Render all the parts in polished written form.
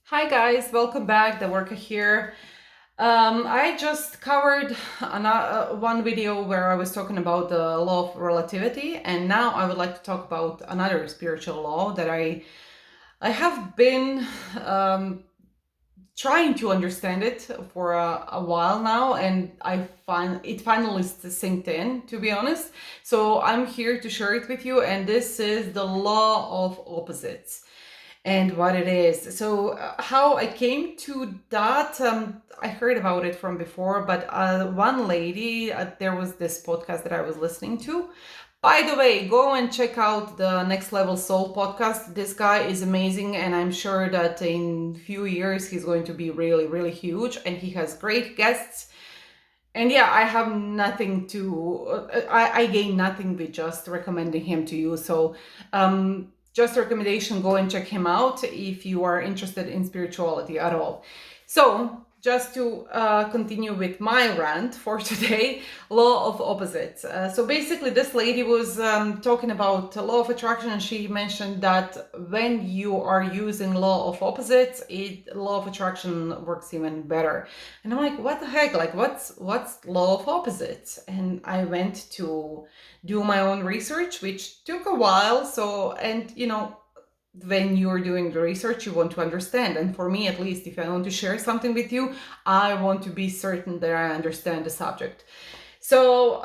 Hi guys, welcome back. Davorka here. I just covered one video where I was talking about the law of relativity, and now I would like to talk about another spiritual law that I have been trying to understand it for a while now, and I find it finally synced in, to be honest. So I'm here to share it with you, and this is the law of opposites and what it is. So, how I came to that, I heard about it from before, but one lady, there was this podcast that I was listening to. By the way, go and check out the Next Level Soul podcast. This guy is amazing, and I'm sure that in few years he's going to be really, really huge, and he has great guests. And yeah, I have nothing to, I gain nothing with just recommending him to you. So, just a recommendation, go and check him out if you are interested in spirituality at all. So, just to continue with my rant for today, law of opposites. So basically, this lady was talking about the law of attraction, and she mentioned that when you are using law of opposites, law of attraction works even better. And I'm like, what the heck? Like, what's law of opposites? And I went to do my own research, which took a while. So, and when you're doing the research, you want to understand. And for me, at least, if I want to share something with you, I want to be certain that I understand the subject. So,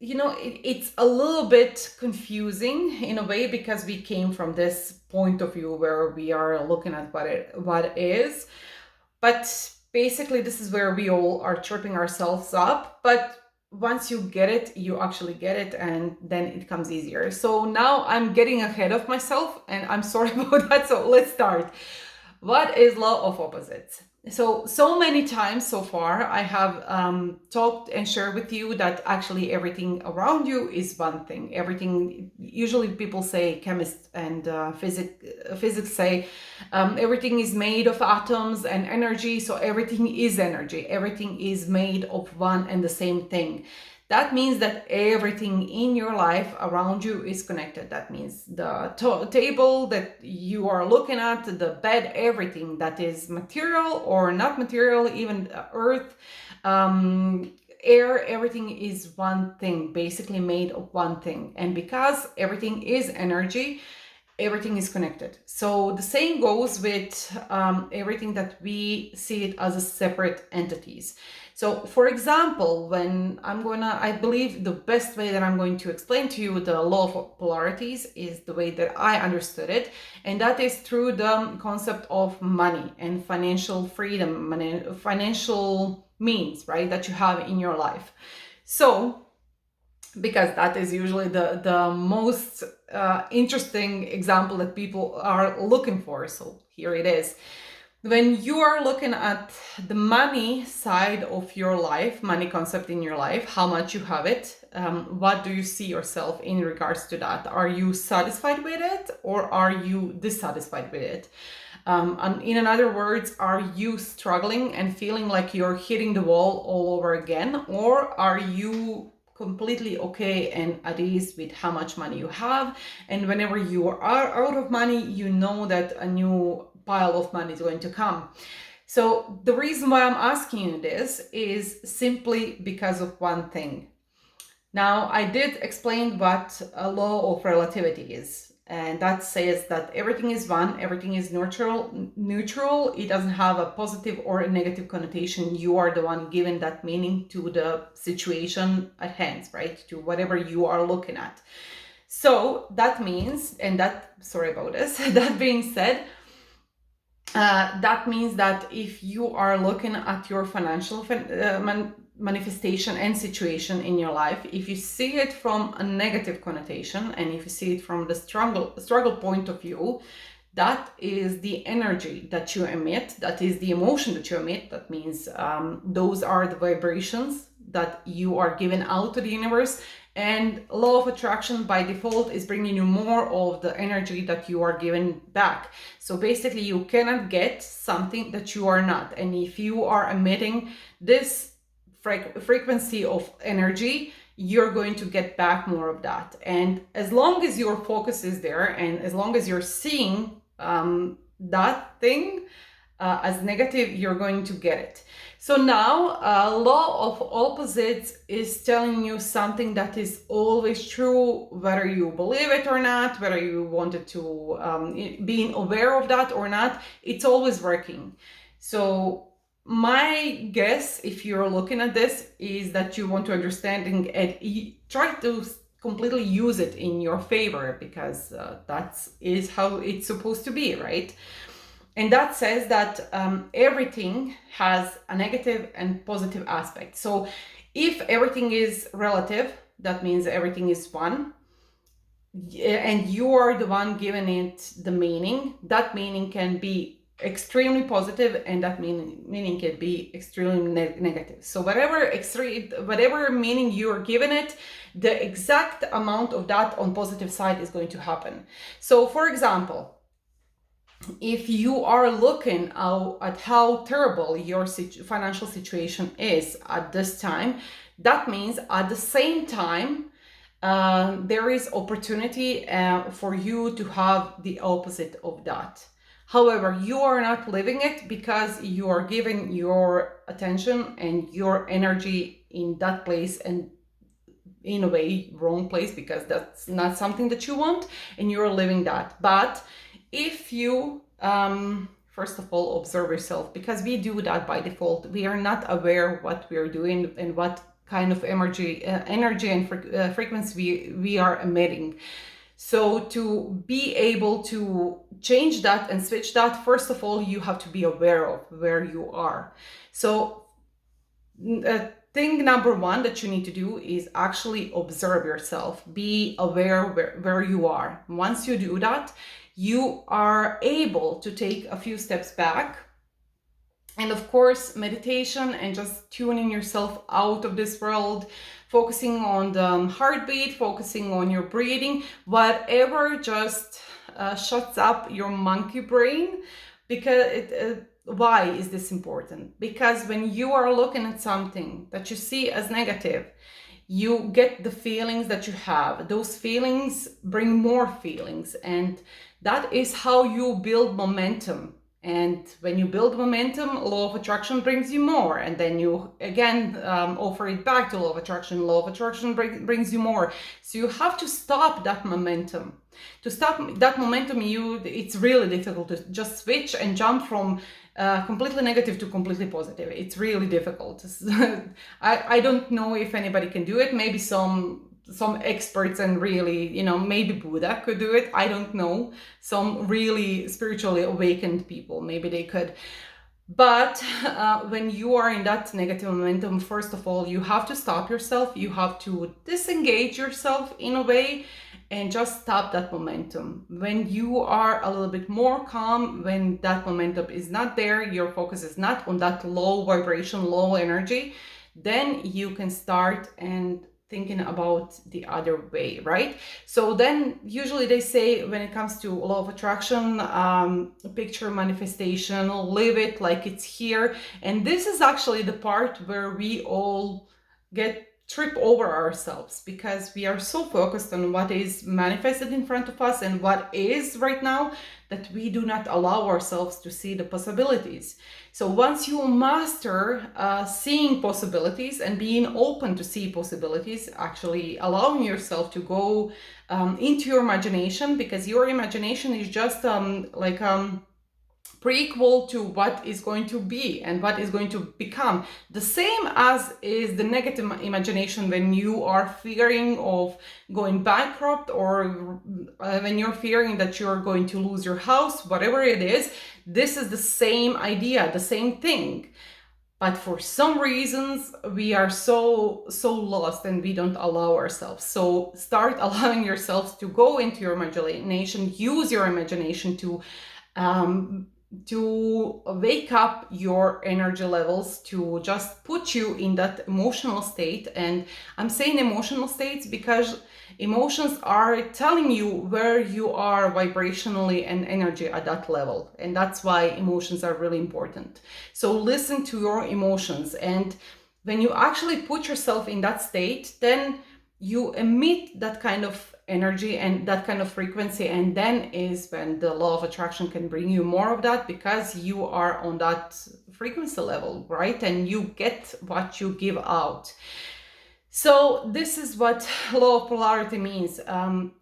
it's a little bit confusing in a way because we came from this point of view where we are looking at what is. But basically, this is where we all are tripping ourselves up. But once you get it, you actually get it, and then it comes easier. So now I'm getting ahead of myself, and I'm sorry about that. So let's start. What is law of opposites? So many times so far, I have talked and shared with you that actually everything around you is one thing. Everything, usually people say, chemists and physics say, everything is made of atoms and energy. So everything is energy. Everything is made of one and the same thing. That means that everything in your life around you is connected. That means the table that you are looking at, the bed, everything that is material or not material, even earth, air, everything is one thing, basically made of one thing. And because everything is energy, everything is connected. So the same goes with everything that we see it as a separate entities. So for example, when I believe the best way that I'm going to explain to you the law of polarities is the way that I understood it. And that is through the concept of money and financial freedom, financial means, right, that you have in your life. So because that is usually the most interesting example that people are looking for. So here it is. When you are looking at the money side of your life, money concept in your life, how much you have it, what do you see yourself in regards to that? Are you satisfied with it, or are you dissatisfied with it? And in other words, are you struggling and feeling like you're hitting the wall all over again, or are you completely okay and at ease with how much money you have? And whenever you are out of money, you know that a new pile of money is going to come. So the reason why I'm asking you this is simply because of one thing. Now, I did explain what a law of relativity is, and that says that everything is one, everything is neutral. It doesn't have a positive or a negative connotation. You are the one giving that meaning to the situation at hand, right? To whatever you are looking at. So that means, sorry about this, that being said, that means that if you are looking at your financial manifestation and situation in your life, if you see it from a negative connotation and if you see it from the struggle point of view, that is the energy that you emit, that is the emotion that you emit. That means those are the vibrations that you are giving out to the universe. And law of attraction by default is bringing you more of the energy that you are giving back. So basically you cannot get something that you are not. And if you are emitting this frequency of energy, you're going to get back more of that. And as long as your focus is there, and as long as you're seeing that thing as negative, you're going to get it. So now, law of opposites is telling you something that is always true, whether you believe it or not, whether you wanted to being aware of that or not, it's always working. So my guess, if you're looking at this, is that you want to understand and try to completely use it in your favor, because that is how it's supposed to be, right? And that says that everything has a negative and positive aspect. So if everything is relative, that means everything is one, and you are the one giving it the meaning. That meaning can be extremely positive, and that meaning can be extremely negative. So whatever meaning you are giving it, the exact amount of that on positive side is going to happen. So for example, if you are looking at how terrible your financial situation is at this time, that means at the same time there is opportunity for you to have the opposite of that. However, you are not living it because you are giving your attention and your energy in that place, and in a way wrong place, because that's not something that you want, and you're living that. But if you first of all observe yourself, because we do that by default, we are not aware what we are doing and what kind of energy and frequency we are emitting. So to be able to change that and switch that, first of all, you have to be aware of where you are. So thing number one that you need to do is actually observe yourself. Be aware where you are. Once you do that, you are able to take a few steps back. And of course, meditation and just tuning yourself out of this world, focusing on the heartbeat, focusing on your breathing, whatever just shuts up your monkey brain. Because why is this important? Because when you are looking at something that you see as negative, you get the feelings that you have. Those feelings bring more feelings, and that is how you build momentum. And when you build momentum, law of attraction brings you more, and then you again offer it back to law of attraction. Law of attraction brings you more. So you have to stop that momentum. To stop that momentum, it's really difficult to just switch and jump from completely negative to completely positive. It's really difficult. I don't know if anybody can do it. Maybe some experts, and really, maybe Buddha could do it. I don't know. Some really spiritually awakened people, maybe they could. But when you are in that negative momentum, first of all, you have to stop yourself. You have to disengage yourself in a way and just stop that momentum. When you are a little bit more calm, when that momentum is not there, your focus is not on that low vibration, low energy, then you can start and thinking about the other way, right? So then usually they say, when it comes to law of attraction, picture manifestation, live it like it's here. And this is actually the part where we all trip over ourselves, because we are so focused on what is manifested in front of us and what is right now, that we do not allow ourselves to see the possibilities. So once you master seeing possibilities and being open to see possibilities, actually allowing yourself to go into your imagination, because your imagination is just prequel to what is going to be and what is going to become. The same as is the negative imagination when you are fearing of going bankrupt, or when you're fearing that you're going to lose your house, whatever it is. This is the same idea, the same thing. But for some reasons, we are so lost and we don't allow ourselves. So start allowing yourselves to go into your imagination, use your imagination to wake up your energy levels, to just put you in that emotional state. And I'm saying emotional states because emotions are telling you where you are vibrationally and energy at that level. And that's why emotions are really important. So listen to your emotions. And when you actually put yourself in that state, then you emit that kind of energy and that kind of frequency, and then is when the law of attraction can bring you more of that, because you are on that frequency level, right? And you get what you give out. So this is what law of polarity means.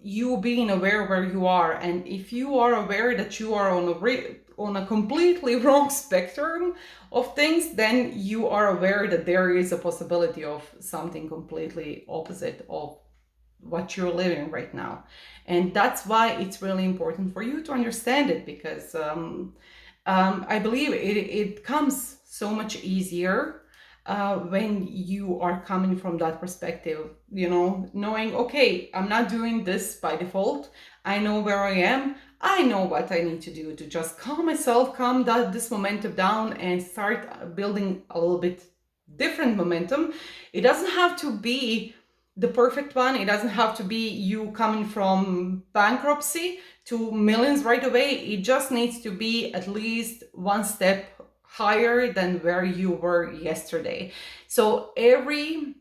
You being aware where you are, and if you are aware that you are on a completely wrong spectrum of things, then you are aware that there is a possibility of something completely opposite of what you're living right now. And that's why it's really important for you to understand it, because I believe it comes so much easier when you are coming from that perspective, knowing, okay, I'm not doing this by default. I know where I am. I know what I need to do to just calm myself, calm this momentum down, and start building a little bit different momentum. It doesn't have to be the perfect one. It doesn't have to be you coming from bankruptcy to millions right away. It just needs to be at least one step higher than where you were yesterday. So every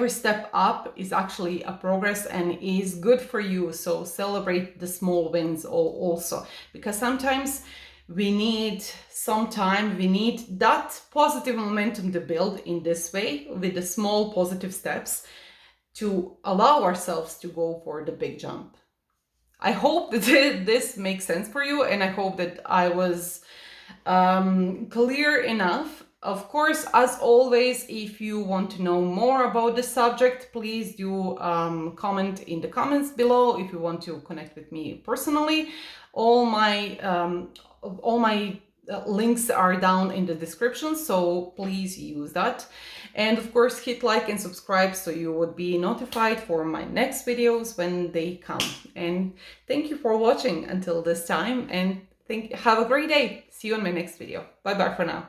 step up is actually a progress and is good for you. So celebrate the small wins also, because sometimes we need some time, we need that positive momentum to build in this way with the small positive steps to allow ourselves to go for the big jump. I hope that this makes sense for you, and I hope that I was clear enough. Of course, as always, if you want to know more about the subject, please do comment in the comments below. If you want to connect with me personally, all my links are down in the description, so please use that. And of course, hit like and subscribe so you would be notified for my next videos when they come. And thank you for watching until this time, and have a great day. See you on my next video. Bye bye for now.